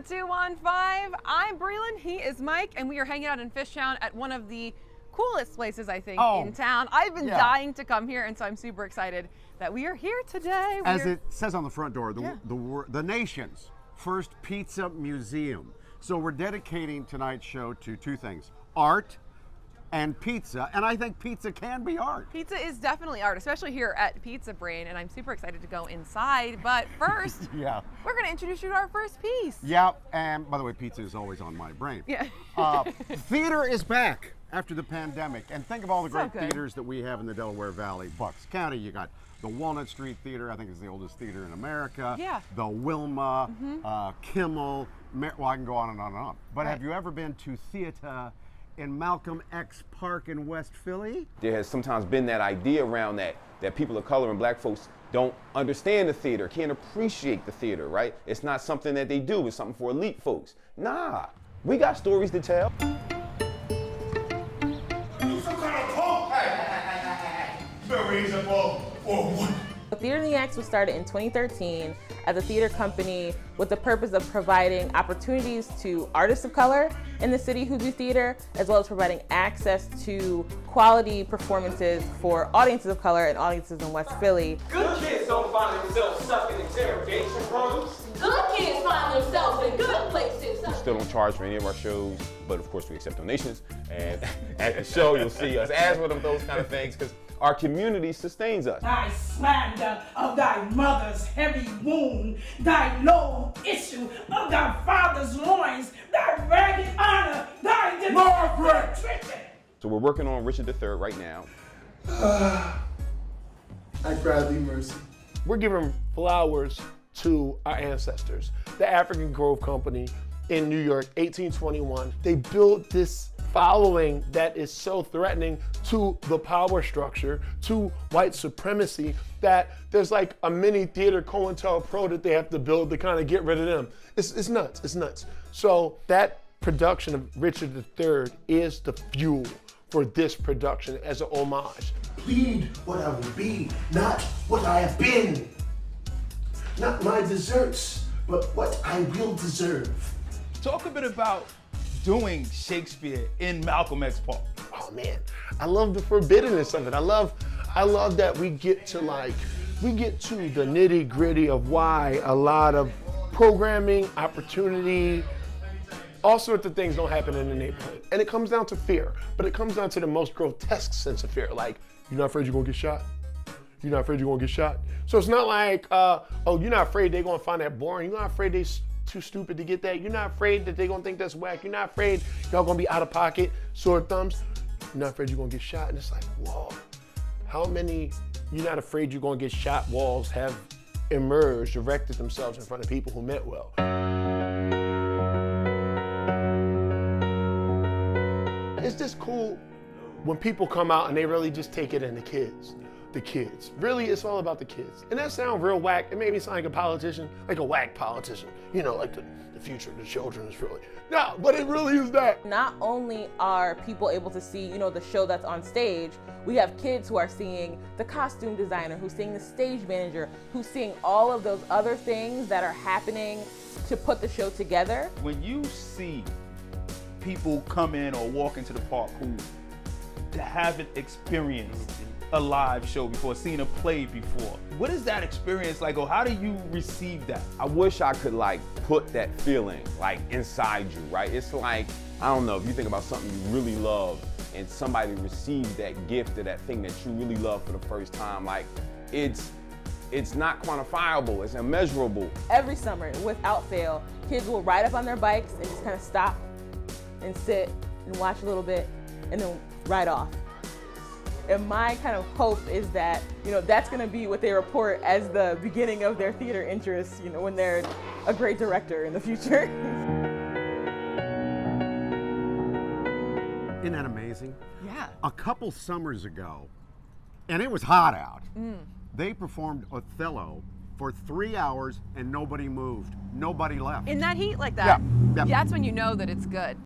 the 215. I'm Breland, he is Mike, and we are hanging out in Fishtown at one of the coolest places, I think, in town. I've been dying to come here, and so I'm super excited that we are here today. As it says on the front door, the nation's first pizza museum. So we're dedicating tonight's show to two things: art and pizza, and I think pizza can be art. Pizza is definitely art, especially here at Pizza Brain, and I'm super excited to go inside. But first, we're going to introduce you to our first piece. Yeah, and by the way, pizza is always on my brain. Yeah. Theater is back after the pandemic, and think of all the great theaters that we have in the Delaware Valley. Bucks County, you got the Walnut Street Theater, I think it's the oldest theater in America. Yeah. The Wilma, Kimmel, well, I can go on and on and on. But have you ever been to theater in Malcom X Park in West Philly? There has sometimes been that idea around that people of color and black folks don't understand the theater, can't appreciate the theater, right? It's not something that they do, it's something for elite folks. Nah, we got stories to tell. Theater in the Axe was started in 2013 as a theater company with the purpose of providing opportunities to artists of color in the city who do theater, as well as providing access to quality performances for audiences of color and audiences in West Philly. Good kids don't find themselves stuck in interrogation rooms. Good kids find themselves in good places. We still don't charge for any of our shows, but of course we accept donations. And at the show, you'll see us as one of those kind of things, because our community sustains us. Thy slander of thy mother's heavy wound, thy low issue of thy father's loins, thy ragged honor, thy Margaret. So we're working on Richard III right now. I gladly mercy. We're giving flowers to our ancestors. The African Grove Company in New York, 1821. They built this following that is so threatening to the power structure, to white supremacy, that there's like a mini theater COINTELPRO that they have to build to kind of get rid of them. It's nuts, it's nuts. So that production of Richard III is the fuel for this production as an homage. Plead what I will be, not what I have been. Not my deserts, but what I will deserve. Talk a bit about doing Shakespeare in Malcom X Park. Oh man, I love the forbiddenness of it. I love that we get to the nitty gritty of why a lot of programming, opportunity, all sorts of things don't happen in the neighborhood. And it comes down to fear, but it comes down to the most grotesque sense of fear. Like, you're not afraid you're gonna get shot? You're not afraid you're gonna get shot? So it's not like, oh, you're not afraid they're gonna find that boring. You're not afraid they're too stupid to get that. You're not afraid that they're gonna think that's whack. You're not afraid y'all gonna be out of pocket, sore thumbs. You're not afraid you're gonna get shot. And it's like, whoa, how many you're not afraid you're gonna get shot walls have emerged, erected themselves in front of people who meant well? It's just cool when people come out and they really just take it in the kids. Really, it's all about the kids. And that sounds real whack. It made me sound like a politician, like a whack politician. You know, like the future of the children is really, no, but it really is that. Not only are people able to see, the show that's on stage, we have kids who are seeing the costume designer, who's seeing the stage manager, who's seeing all of those other things that are happening to put the show together. When you see people come in or walk into the park who haven't experienced a live show before, seen a play before, what is that experience like, or how do you receive that? I wish I could put that feeling inside you, right? It's like, I don't know, if you think about something you really love and somebody receives that gift or that thing that you really love for the first time, it's not quantifiable, it's immeasurable. Every summer, without fail, kids will ride up on their bikes and just kind of stop and sit and watch a little bit and then ride off. And my kind of hope is that, that's going to be what they report as the beginning of their theater interest, when they're a great director in the future. Isn't that amazing? Yeah. A couple summers ago, and it was hot out, they performed Othello for 3 hours and nobody moved. Nobody left. In that heat like that, Yeah. that's when you know that it's good.